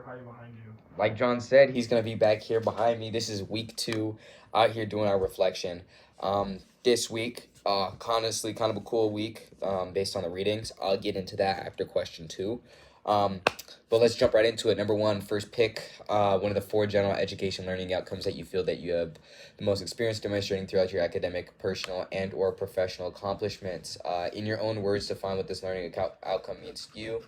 probably behind you. Like John said, he's gonna be back here behind me. This is week 2, out here doing our reflection. This week, honestly, kind of a cool week. Based on the readings, I'll get into that after question 2. But let's jump right into it. Number 1, first pick. One of the 4 general education learning outcomes that you feel that you have the most experience demonstrating throughout your academic, personal, and/or professional accomplishments. In your own words, define what this learning outcome means to you.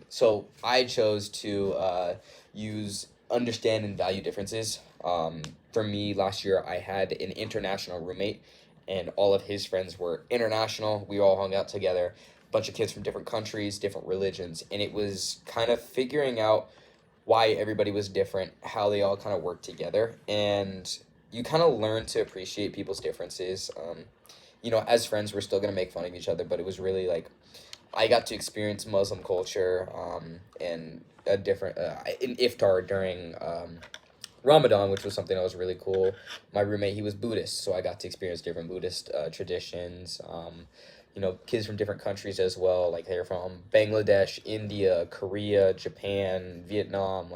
So I chose to use understand and value differences. For me, last year I had an international roommate, and all of his friends were international. We all hung out together, a bunch of kids from different countries, different religions, and it was kind of figuring out why everybody was different, how they all kind of worked together, and you kind of learn to appreciate people's differences. As friends, we're still gonna make fun of each other, but it was really like I got to experience Muslim culture, and a different in iftar during Ramadan, which was something that was really cool. My roommate, he was Buddhist, so I got to experience different Buddhist traditions. Kids from different countries as well, like they're from Bangladesh, India, Korea, Japan, Vietnam,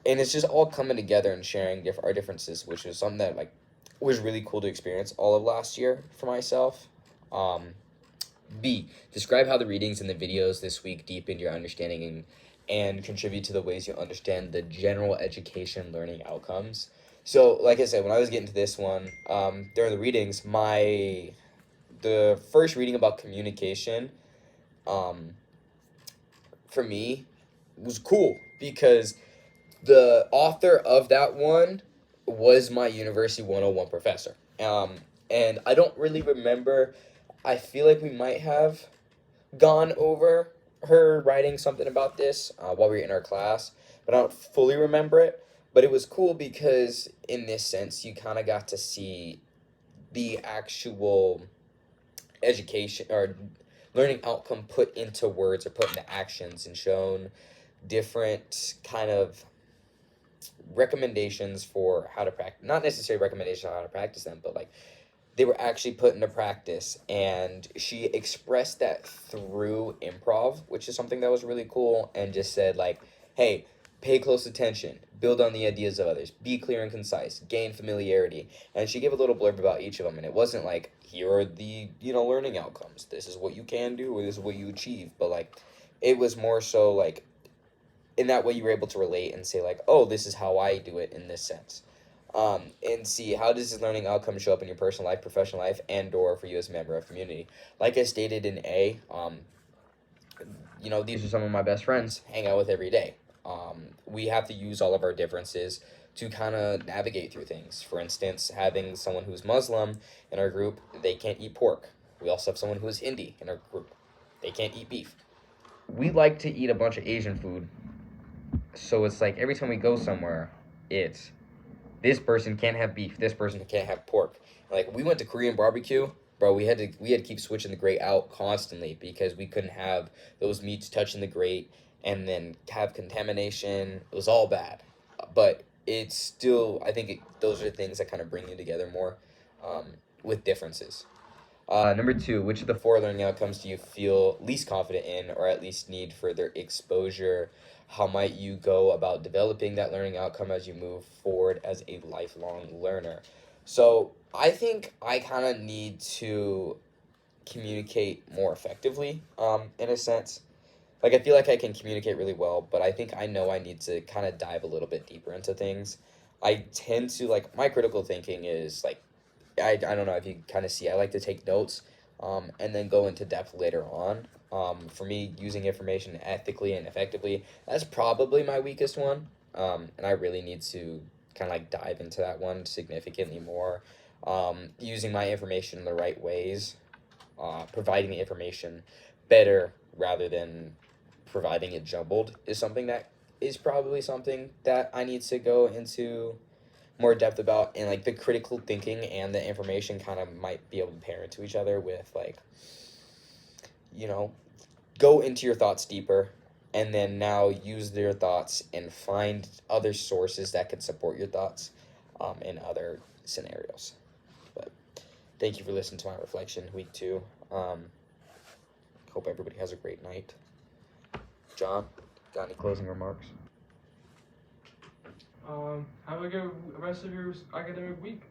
and it's just all coming together and sharing our differences, which was something that was really cool to experience all of last year for myself. B. Describe how the readings and the videos this week deepened your understanding and contribute to the ways you understand the general education learning outcomes. So, like I said, when I was getting to this one, during the readings, the first reading about communication, for me, was cool because the author of that one was my University 101 professor. And I don't really remember. I feel like we might have gone over her writing something about this while we were in our class, but I don't fully remember it. But it was cool because, in this sense, you kind of got to see the actual education or learning outcome put into words or put into actions and shown different kind of recommendations for how to practice, not necessarily recommendations on how to practice them, but they were actually put into practice, and she expressed that through improv, which is something that was really cool, and just said hey, pay close attention, build on the ideas of others, be clear and concise, gain familiarity. And she gave a little blurb about each of them, and it wasn't here are the learning outcomes, this is what you can do, or this is what you achieve, but it was more so in that way you were able to relate and say oh, this is how I do it in this sense. And see, how does this learning outcome show up in your personal life, professional life, and/or for you as a member of community? Like I stated in A, these are some of my best friends, hang out with every day. We have to use all of our differences to kind of navigate through things. For instance, having someone who's Muslim in our group, they can't eat pork. We also have someone who is Hindi in our group. They can't eat beef. We like to eat a bunch of Asian food, so it's every time we go somewhere, it's this person can't have beef, this person can't have pork. We went to Korean barbecue, bro. We had to keep switching the grate out constantly because we couldn't have those meats touching the grate and then have contamination. It was all bad, but it's still, I think those are things that kind of bring you together more, with differences. Number 2, which of the 4 learning outcomes do you feel least confident in, or at least need further exposure? How might you go about developing that learning outcome as you move forward as a lifelong learner? So I think I kind of need to communicate more effectively, in a sense. I feel like I can communicate really well, but I think I know I need to kind of dive a little bit deeper into things. I tend to, my critical thinking is, I don't know if you kind of see, I like to take notes, and then go into depth later on. For me, using information ethically and effectively, that's probably my weakest one. And I really need to kind of dive into that one significantly more. Using my information in the right ways, providing the information better rather than providing it jumbled is something that is probably something that I need to go into more depth about. And the critical thinking and the information kind of might be able to pair into each other with go into your thoughts deeper, and then now use their thoughts and find other sources that could support your thoughts, in other scenarios. But thank you for listening to my reflection, week 2. Hope everybody has a great night. John? Got any closing remarks? Have a good rest of your academic week.